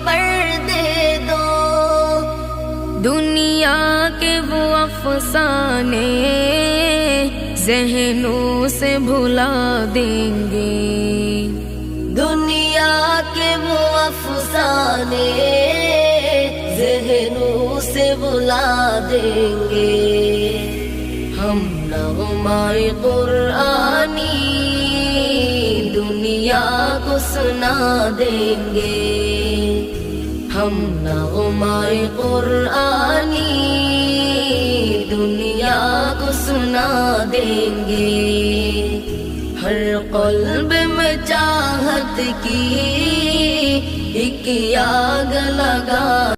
خبر دے دو. دنیا کے وہ افسانے ذہنوں سے بھلا دیں گے. دنیا کے وہ افسانے ذہنوں سے بھلا دیں گے. ہم نغمۂ قرآنی دنیا کو سنا دیں گے. ہم نغمۂ قرآنی دنیا کو سنا دیں گے. ہر قلب میں چاہت کی ایک آگ لگا